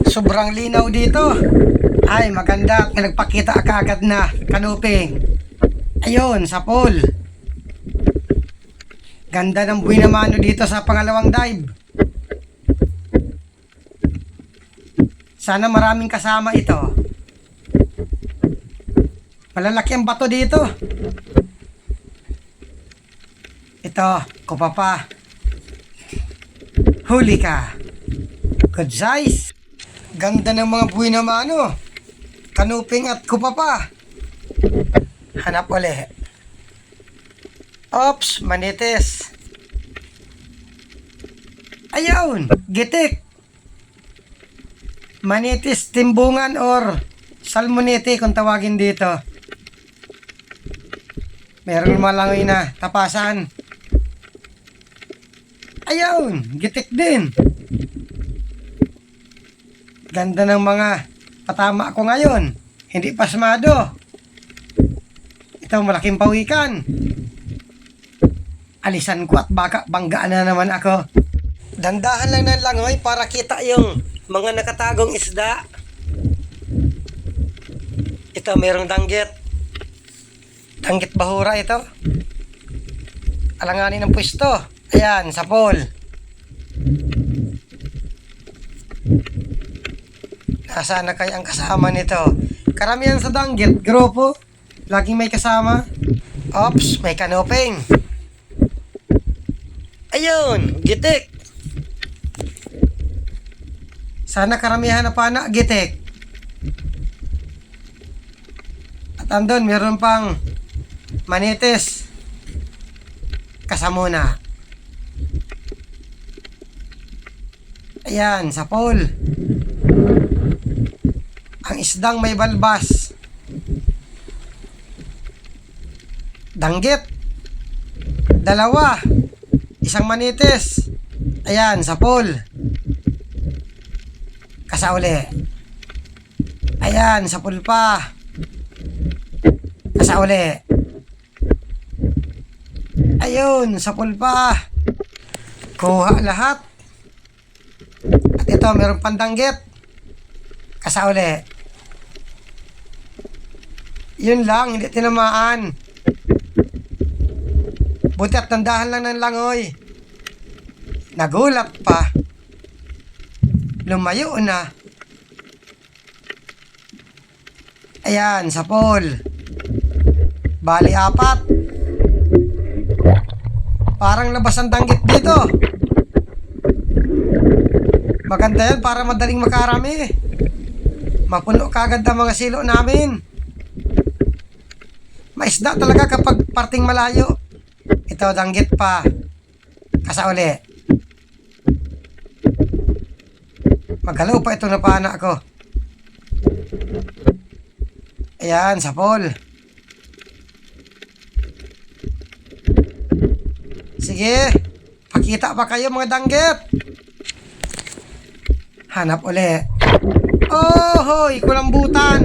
Sobrang linaw dito. Ay, maganda at nagpakita agad na kanuping. Ayun, sa pool. Ganda ng buhay na mano dito sa pangalawang dive. Sana maraming kasama ito. Malalaki ang bato dito. Ito, kupapa. Huli ka. Good size. Ganda ng mga buhay na mano. Kanuping at kupapa. Hanap ulit. Ops, manitis. Ayun, gitik. Manitis, timbungan or salmonete kung tawagin dito. Meron malangoy na tapasan. Ayun, gitik din. Ganda ng mga patama ko ngayon. Hindi pasmado. Ito, malaking pawikan. Alisan ko at baka banggaan na naman ako. Dandahan lang ng langoy para kita yung mga nakatagong isda. Ito, mayroong danggit. Danggit bahura ito. Alanganin ng pwesto. Ayan, sa pool. Nasaan na kaya ang kasama nito? Karamihan sa danggit, grupo. Laging may kasama. Ops, may kanoping. Ayun, gitik. Sana karamihan na pana, gitik. At andun, meron pang manitis. Kasamuna. Ayan, sa pool. Ang isdang may balbas. Danggit. Dalawa. Isang manitis. Ayan, sa pool. Kasauli. Ayan, sa pool pa. Kasauli. Ayun, sa pool pa. Kuha lahat. At ito, meron pandanggit. Kasauli. Yun lang, hindi tinamaan. Buti at tandahan lang ng langoy. Nagulat pa. Lumayo na. Ayan, sa pool. Bali, 4. Parang labas ang danggit dito. Maganda yan para madaling makarami. Mapuno kagad ang mga silo namin. Maisda talaga kapag parting malayo. Ito, danggit pa. Kasauli. Magalaw pa ito na pana ko. Ayan, sa pool. Sige, pakita pa kayo mga danggit. Hanap uli. Oh, hoy, kulambutan.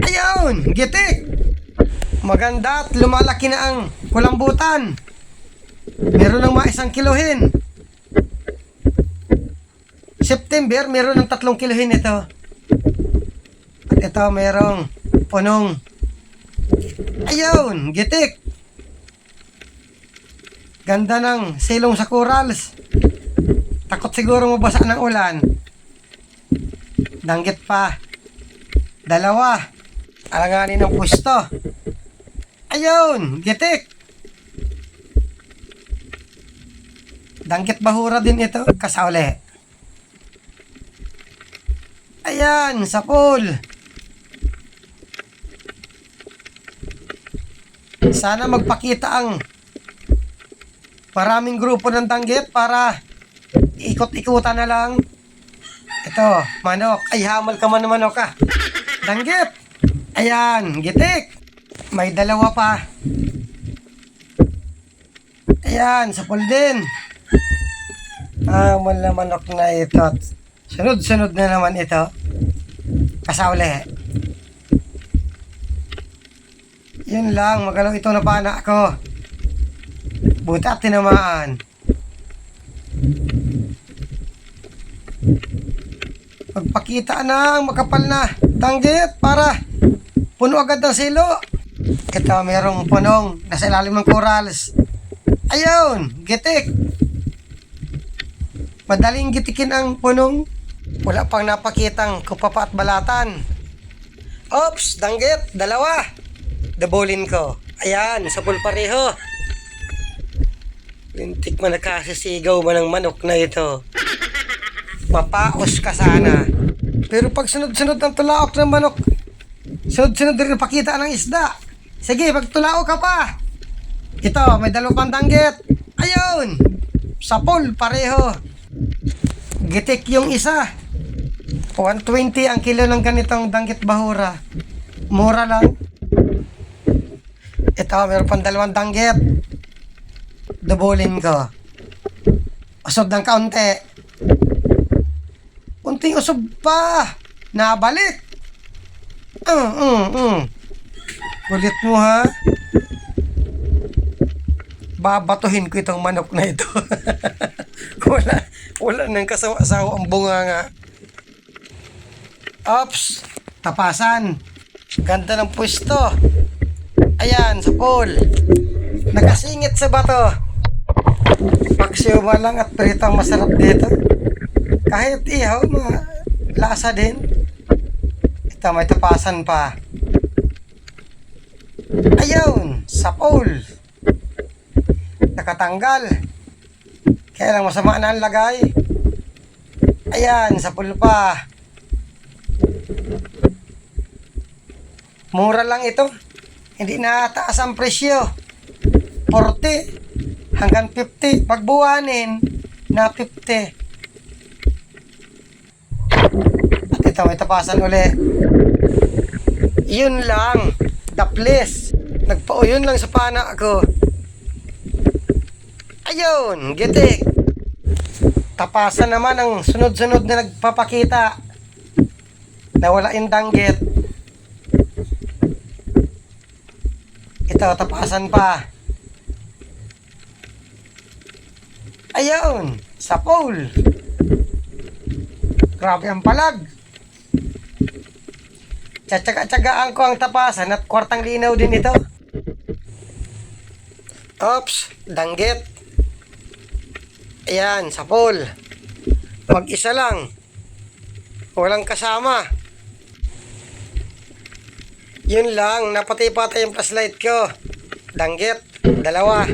Ayun, gitik. Maganda at lumalaki na ang kulambutan. Meron ng mga 1 kilohin. September, meron ng 3 kilohin ito. At ito, merong punong. Ayun, gitik. Ganda ng silong sa corals. Takot siguro mabasa ng ulan. Danggit pa. 2. Alanganin ng pwesto. Ayun, gitik. Danggit bahura din ito. Kasauli. Ayan, sa pool. Sana magpakita ang maraming grupo ng danggit para ikot-ikutan na lang. Ito, manok. Ay, hamal ka man manok ka. Danggit. Ayan, gitik. May 2 pa. Ayan, sa pool din. Hamal na manok na ito. Sunod-sunod na naman ito. Kasauli. Yun lang, magalaw ito na pana ko. Buti at tinamaan. Magpakita ng makapal na danggit para puno agad ng silo. Ito, mayroong punong nasa ilalim ng corals. Ayun, gitik. Madaling gitikin ang punong. Wala pang napakitang kupapa at balatan. Ops, danggit, dalawa. Dabulin ko. Ayan, sa pareho. Lintik man nakasisigaw man ng manok na ito. Mapaos ka sana. Pero pag sunod-sunod ng tulaok ng manok, sunod-sunod rin pakita ng isda. Sige, pagtulao ka pa. Ito, may dalawang danggit. Ayun! Sapol, pareho. Gitik yung isa. 120 ang kilo ng ganitong danggit bahura. Mura lang. Ito, meron pang dalawang danggit. Dubulin ko. Usog ng kaunti. Unting usog pa. Nabalik. Ulit mo ha. Babatuhin ko itong manok na ito. wala nang kasawa-sawa ang bunga nga. Ops, tapasan. Ganda ng pwesto. Ayan, sa pool. Nakasingit sa bato. Paksiw mo lang at pritang masarap dito. Kahit ihaw, lasa din. Ito, may tapasan pa. Ayun, sa pool. Nakatanggal. Kaya lang masama na ang lagay. Ayan, sa pool pa. Mura lang ito. Hindi na taas ang presyo. 40 hanggang 50. Pagbuwanin na 50. At ito, may tapasan uli. Yun lang. Daplis. Nagpauyon lang sa pana ko. Ayun, gitik. Tapasan naman ang sunod-sunod na nagpapakita. Nawala yung danggit. Ito, tapasan pa. Ayun, sa pool. Grabe ang palag. Tsatsaga-tsagaan ko ang tapasan at kwartang linaw din ito. Ops, danggit. Ayan, sa pool. Mag-isa lang. Walang kasama. Yun lang, napatay-patay yung flashlight ko. Danggit, dalawa.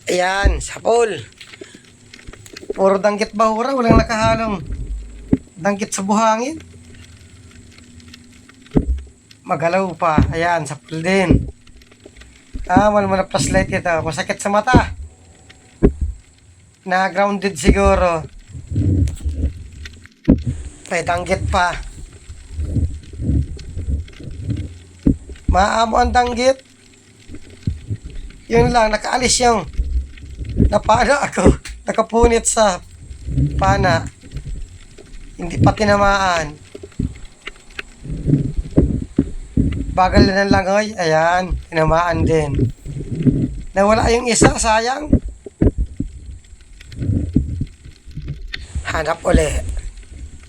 Ayan, sa pool. Puro danggit bahura, walang nakahalong danggit sa buhangin. Magalaw pa. Ayan, sa pool din. Wala mo na flashlight ito. Masakit sa mata. Na-grounded siguro. May danggit pa. Maamo ang danggit. Yun lang, nakaalis yung napana ako. Nakapunit sa pana. Hindi pa tinamaan. Bagal na lang oy. Ayan, tinamaan din. Nawala yung isa, sayang. Hanap uli.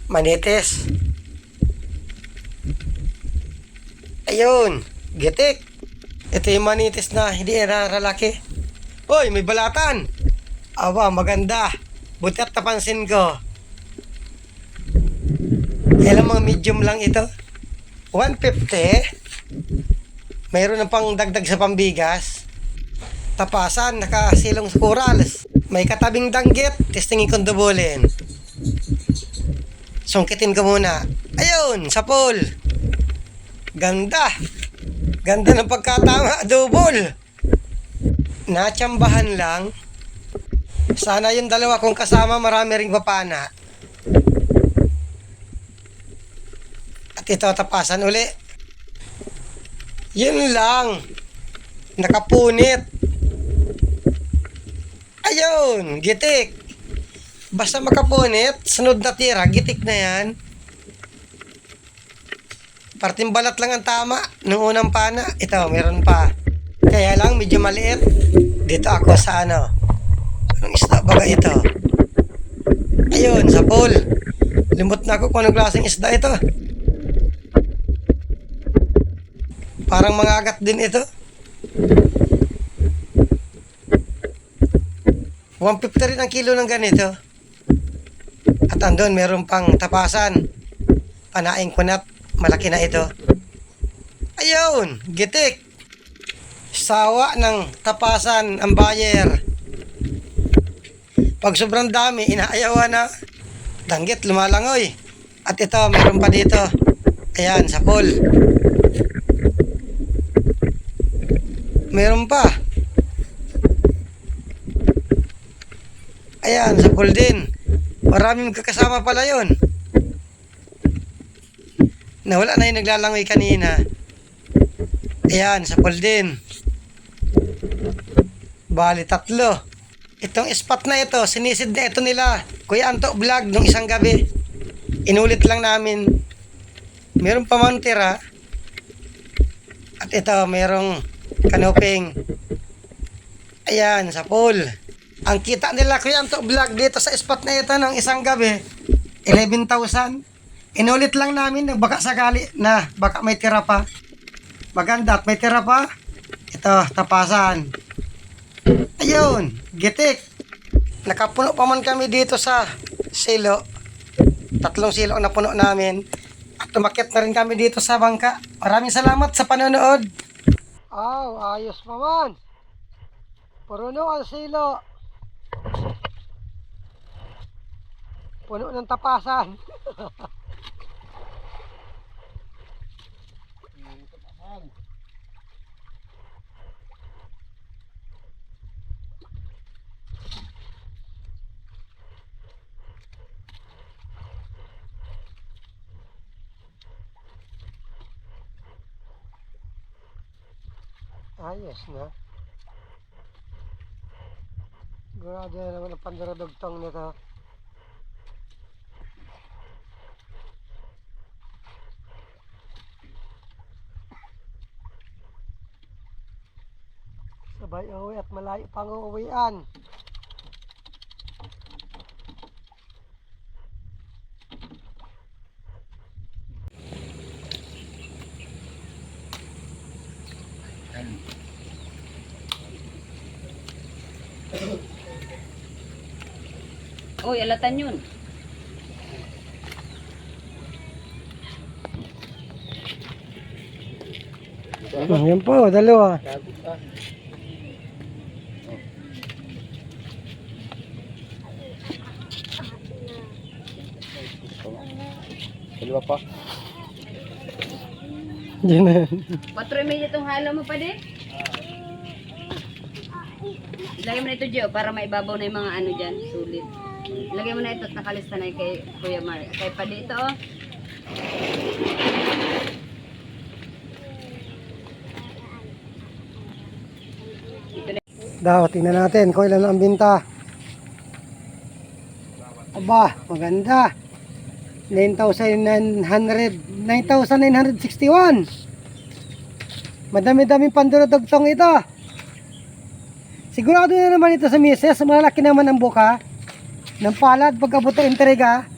Manitis. Ayun, gitik. Ito yung manitis na hindi naralaki. Hoy, may balatan. Aba, maganda. Buti at napansin ko. Alam mo, medium lang ito. 150. Mayroon ng pang dagdag sa pambigas. Tapasan, nakasilong sa corals. May katabing danggit. Testingin kong dubulin. Sungkitin ko muna. Ayun, sa pool. Ganda. Ganda ng pagkatama. Double. Natsambahan lang. Sana yung dalawa kong kasama marami ring papana. At ito, tapasan uli. Yun lang. Nakapunit. Ayun, gitik. Basta makapunit, sunod na tira, gitik na yan. Parting balat lang ang tama nung unang pana. Ito, meron pa. Kaya lang, medyo maliit. Dito ako sa ano. Anong isda baga ito? Ayun, sa pool. Limot na ako kung anong klaseng isda ito. Parang mga agat din ito. 150 rin ang kilo ng ganito. At andun, meron pang tapasan. Panaing kunat. Malaki na ito. Ayun, gitik. Sawa ng tapasan ang buyer. Pag sobrang dami, inaayawan na. Danggit, lumalangoy. At ito, meron pa dito. Ayan, sa pool. Meron pa. Ayan, sa pool din. Maraming kakasama pala yun. Nawala na yung naglalangoy kanina. Ayan, sa pool din. Bali, 3. Itong spot na ito, sinisid na ito nila Kuya Anto Vlog nung isang gabi. Inulit lang namin. Meron pa man tira. At ito, merong kanoping. Ayan, sa pool. Ang kita nila Kuya Anto Vlog dito sa spot na ito ng isang gabi, 11,000. Inulit lang namin, baka sakali na baka may tira pa. Maganda at may tira pa. Ito, tapasan. Ayun, gitik. Nakapuno pa man kami dito sa silo. 3 silo ang napuno namin. At tumakit na rin kami dito sa bangka. Maraming salamat sa panonood. Ayos pa man. Puno ang silo. Puno ng tapasan. Ayos na. Grabe na naman ang pandaradugtong nito. Sabay uwi at malayo pang uuwian. Uy, alatan yun. Yan po, 2. Dalawa pa. Diyan na. 4.5 itong halo mo pa din. Ilagay mo na ito, Gio, para maibabaw na yung mga ano dyan, sulit. Ilagay mo na ito at nakalista na kay Kuya Mar. Kay pa dito, oh. Daw, tingnan natin kung ilan ang binta. Aba, maganda. 9,961. Madami-daming pandurudugtong ito. Sigurado na naman ito sa mises. Malaki naman ang buka ng palad pagkabot ng entrega.